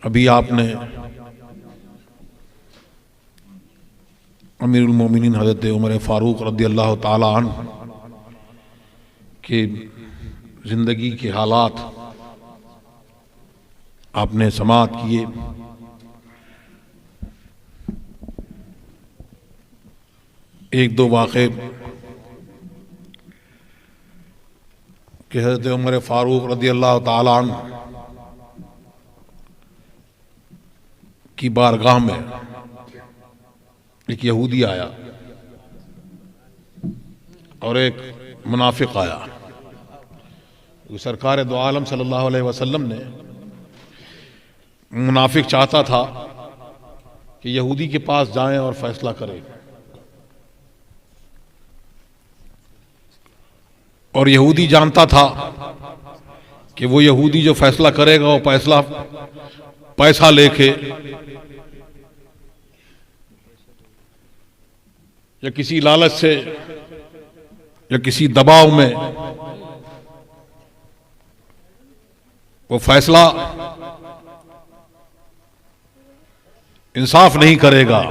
ابھی آپ نے امیر المومنین حضرت عمر فاروق رضی اللہ تعالی عنہ کے زندگی کے حالات آپ نے سماعت کیے. ایک دو واقعے کہ حضرت عمر فاروق رضی اللہ تعالی عنہ کی بارگاہ میں ایک یہودی آیا اور ایک منافق آیا. سرکار دو عالم صلی اللہ علیہ وسلم نے منافق چاہتا تھا کہ یہودی کے پاس جائیں اور فیصلہ کریں، اور یہودی جانتا تھا کہ وہ یہودی جو فیصلہ کرے گا وہ پیسہ لے کے یا کسی لالچ سے یا کسی دباؤ میں وہ فیصلہ انصاف نہیں کرے گا،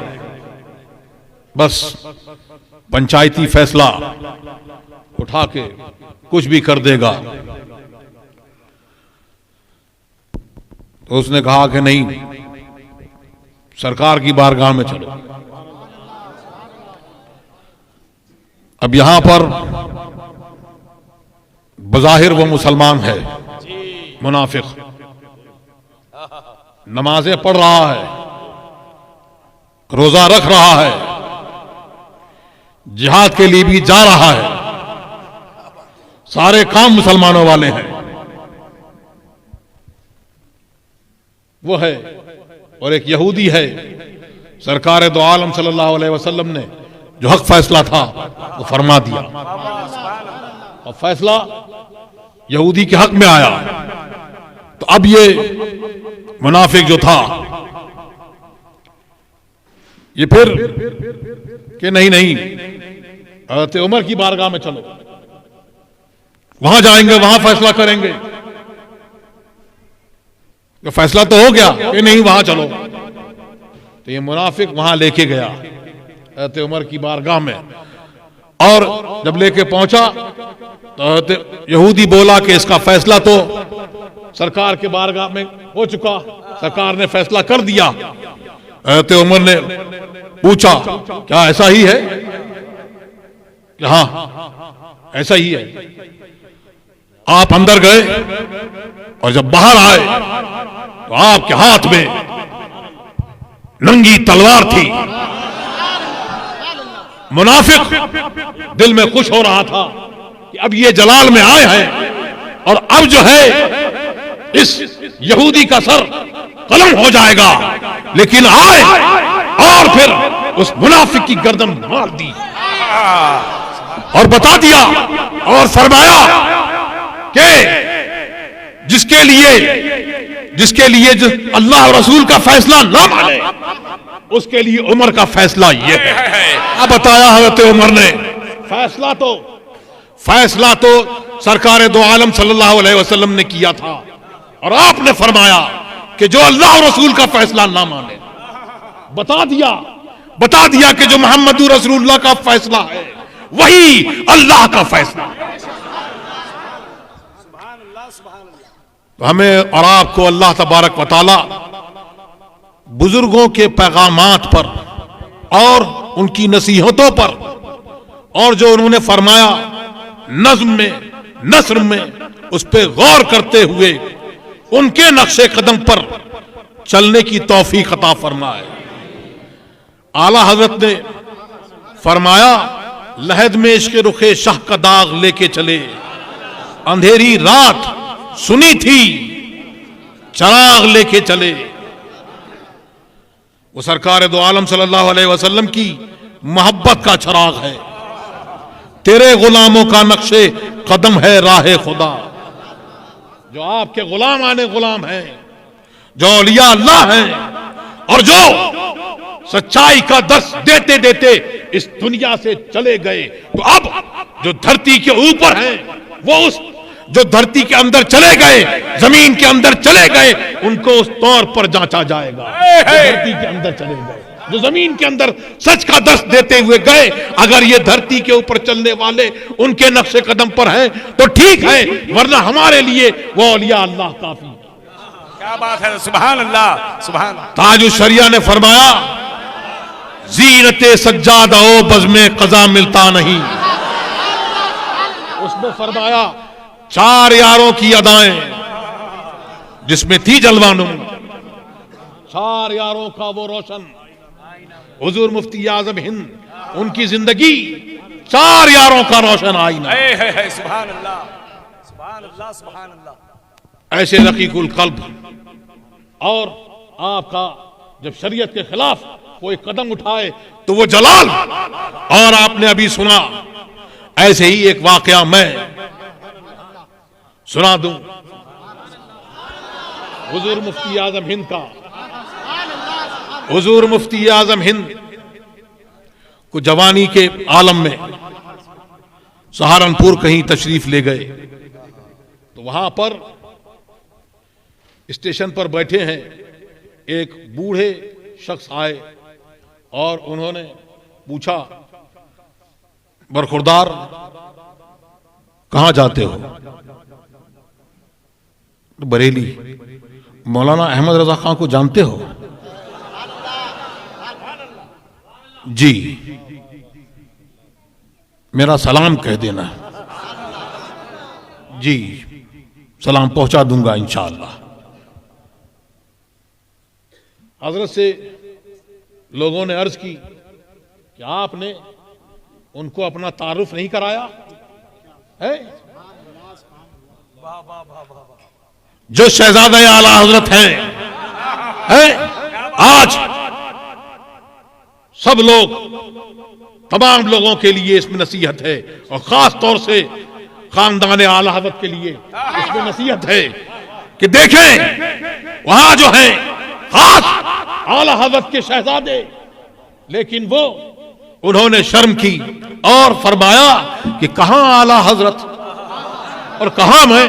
بس پنچایتی فیصلہ اٹھا کے کچھ بھی کر دے گا. تو اس نے کہا کہ نہیں، سرکار کی بارگاہ میں چلو. اب یہاں پر بظاہر وہ مسلمان ہے، منافق نمازیں پڑھ رہا ہے، روزہ رکھ رہا ہے، جہاد کے لیے بھی جا رہا ہے، سارے کام مسلمانوں والے ہیں. وہ ہے اور ایک یہودی ہے. سرکار دو عالم صلی اللہ علیہ وسلم نے جو حق فیصلہ تھا وہ فرما دیا اور فیصلہ یہودی کے حق میں آیا. تو اب یہ منافق جو تھا یہ پھر کہ نہیں حضرت عمر کی بارگاہ میں چلو، وہاں جائیں گے، وہاں فیصلہ کریں گے. فیصلہ تو ہو گیا کہ نہیں، وہاں چلو. تو یہ منافق وہاں لے کے گیا حضرت عمر کی بارگاہ میں، اور جب لے کے پہنچا تو حضرت یہودی بولا کہ اس کا فیصلہ تو سرکار کے بارگاہ میں ہو چکا، سرکار نے فیصلہ کر دیا. حضرت عمر نے پوچھا کیا ایسا ہی ہے؟ کہ ہاں ایسا ہی ہے. آپ اندر گئے اور جب باہر آئے تو آپ کے ہاتھ میں ننگی تلوار تھی. منافق دل میں خوش ہو رہا تھا کہ اب یہ جلال میں آئے ہیں اور اب جو ہے اس یہودی کا سر قلم ہو جائے گا. لیکن آئے اور پھر اس منافق کی گردن مار دی اور بتا دیا اور فرمایا کہ جس کے لیے اللہ اور رسول کا فیصلہ نہ مانے اس کے لیے عمر کا فیصلہ یہ ہے. اب بتایا حضرت عمر نے فیصلہ تو سرکار دو عالم صلی اللہ علیہ وسلم نے کیا تھا، اور آپ نے فرمایا کہ جو اللہ اور رسول کا فیصلہ نہ مانے، بتا دیا کہ جو محمد رسول اللہ کا فیصلہ ہے وہی اللہ کا فیصلہ ہے. تو ہمیں اور آپ کو اللہ تبارک و تعالی بزرگوں کے پیغامات پر اور ان کی نصیحتوں پر اور جو انہوں نے فرمایا نظم میں نثر میں اس پہ غور کرتے ہوئے ان کے نقش قدم پر چلنے کی توفیق عطا فرمائے. اعلی حضرت نے فرمایا لحد میں عشق رخ شاہ کا داغ لے کے چلے، اندھیری رات سنی تھی چراغ لے کے چلے. وہ سرکار دو عالم صلی اللہ علیہ وسلم کی محبت کا چراغ ہے. تیرے غلاموں کا نقش قدم ہے راہ خدا. جو آپ کے غلام ہیں، جو اولیاء اللہ ہیں اور جو سچائی کا درس دیتے دیتے اس دنیا سے چلے گئے، تو اب جو دھرتی کے اوپر ہیں وہ اس جو دھرتی کے اندر چلے گئے، زمین کے اندر چلے گئے، ان کو اس طور پر جانچا جائے گا جو دھرتی کے اندر چلے گئے، جو زمین کے اندر سچ کا درس دیتے ہوئے گئے۔ اگر یہ دھرتی کے اوپر چلنے والے ان کے نقش قدم پر ہیں تو ٹھیک ہے، ورنہ ہمارے لیے وہ اولیاء اللہ کافی۔ کیا بات ہے، سبحان اللہ سبحان اللہ۔ تاج الشریعہ نے فرمایا زینت سجادہ و بزم قضا ملتا نہیں۔ اس نے فرمایا 4 یاروں کی ادائیں جس میں تھی جلوہ نما، 4 یاروں کا وہ روشن، حضور مفتی اعظم ہند، ان کی زندگی 4 یاروں کا روشن آئینہ۔ سبحان اللہ سبحان اللہ سبحان اللہ۔ ایسے رقیق القلب، اور آپ کا جب شریعت کے خلاف کوئی قدم اٹھائے تو وہ جلال۔ اور آپ نے ابھی سنا، ایسے ہی ایک واقعہ میں سنا دوں حضور مفتی اعظم ہند کا۔ حضور مفتی اعظم ہند کو جوانی کے عالم میں سہارنپور کہیں تشریف لے گئے تو وہاں پر اسٹیشن پر بیٹھے ہیں، ایک بوڑھے شخص آئے اور انہوں نے پوچھا برخوردار کہاں جاتے ہو؟ بریلی۔ مولانا احمد رضا خان کو جانتے ہو؟ جی، میرا سلام کہہ دینا۔ جی سلام پہنچا دوں گا انشاءاللہ۔ حضرت سے لوگوں نے عرض کی کہ آپ نے ان کو اپنا تعارف نہیں کرایا ہے؟ جو شہزادہ اعلی حضرت ہیں، آج سب لوگ، تمام لوگوں کے لیے اس میں نصیحت ہے، اور خاص طور سے خاندان اعلی حضرت کے لیے اس میں نصیحت ہے کہ دیکھیں وہاں جو ہیں خاص اعلی حضرت کے شہزادے، لیکن وہ انہوں نے شرم کی اور فرمایا کہ کہاں اعلی حضرت اور کہاں میں۔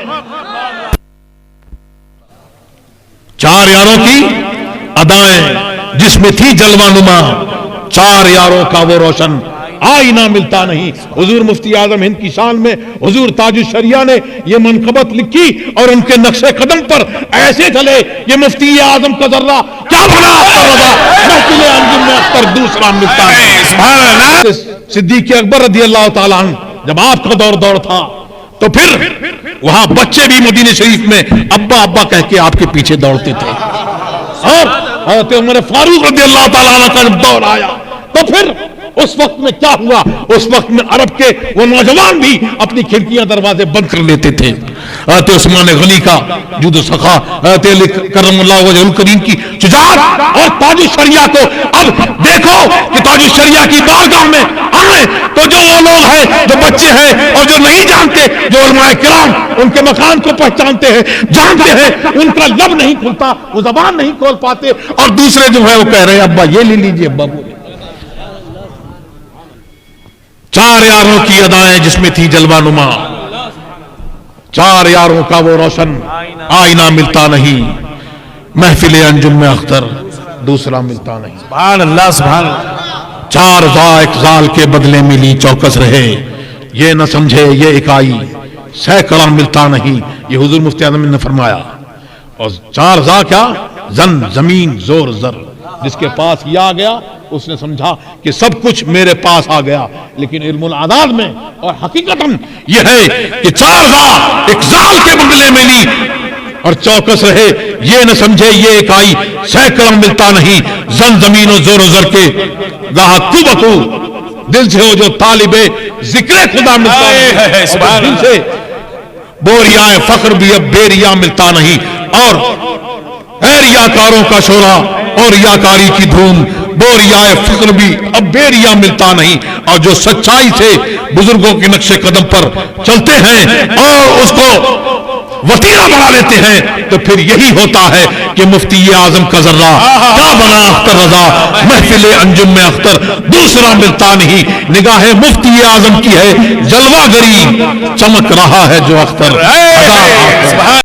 4 یاروں کی ادائیں جس میں تھی جلوہ نما، 4 یاروں کا وہ روشن آئینہ ملتا نہیں۔ حضور مفتی اعظم ہند کی شان میں حضور تاج الشریعہ نے یہ منقبت لکھی، اور ان کے نقش قدم پر ایسے چلے یہ مفتی اعظم کا ذرہ کیا بنا محفل انجم میں اختر دوسرا ملتا ہے۔ صدیق اکبر رضی اللہ تعالیٰ عنہ جب آپ کا دور تھا تو پھر وہاں بچے بھی مدینہ شریف میں ابا ابا کہہ کے آپ کے پیچھے دوڑتے تھے، اور حضرت عمر فاروق رضی اللہ تعالیٰ عنہ کا جب دور آیا تو پھر اس وقت میں کیا ہوا؟ اس وقت میں عرب کے وہ نوجوان بھی اپنی کھڑکیاں دروازے بند کر لیتے تھے۔ حضرت عثمان غنی کا جود و سخا، حضرت علی کرم اللہ وجہ الکریم کی شجاعت، اور تاج الشریعہ کو اب دیکھو کہ تاج الشریعہ کی بارگاہ میں آئیں تو جو وہ لوگ ہیں جو بچے ہیں اور جو نہیں جانتے، جو علماء کرام ان کے مکان کو پہچانتے ہیں، جانتے ہیں، ان کا لب نہیں کھلتا، وہ زبان نہیں کھول پاتے، اور دوسرے جو ہے وہ کہہ رہے ہیں ابا یہ لے لیجیے، ابا بولے۔ 4 یاروں کی ادائیں جس میں تھی جلوہ نما، 4 یاروں کا وہ روشن آئینہ ملتا نہیں، محفل انجم میں اختر دوسرا ملتا نہیں۔ سبحان اللہ سبحان اللہ۔ 4 ذائق زال کے بدلے ملی چوکس رہے، یہ نہ سمجھے یہ اکائی سینکڑا ملتا نہیں، یہ حضور مفتی اعظم نے فرمایا۔ اور 4 ذا کیا؟ زن، زمین، زور، زر۔ جس کے پاس یہ آ گیا اس نے سمجھا کہ سب کچھ میرے پاس آ گیا، لیکن علم العداد میں اور حقیقتاً یہ ہے کہ 4 ذا ایک زال کے بدلے میں لی اور چوکس رہے، یہ نہ سمجھے یہ اکائی سینکڑا ملتا نہیں، زن، زمین و زور و زر کے راہ تو بکو دل سے ہو جو طالب ذکر خدا ملتا ہے، دل سے بوریا فخر بھی اب بے ریا ملتا نہیں، اور اے ریاکاروں کا شورا اور ریاکاری کی دھوم، بوریا فخر بھی اب بے ریا ملتا نہیں، اور جو سچائی سے بزرگوں کے نقش قدم پر چلتے ہیں اور اس کو وتیرہ بنا لیتے ہیں تو پھر یہی ہوتا ہے کہ مفتی اعظم کا ذرہ کیا بنا اختر رضا محفل انجم میں اختر دوسرا ملتا نہیں نگاہ مفتی اعظم کی ہے جلوہ گری چمک رہا ہے جو اختر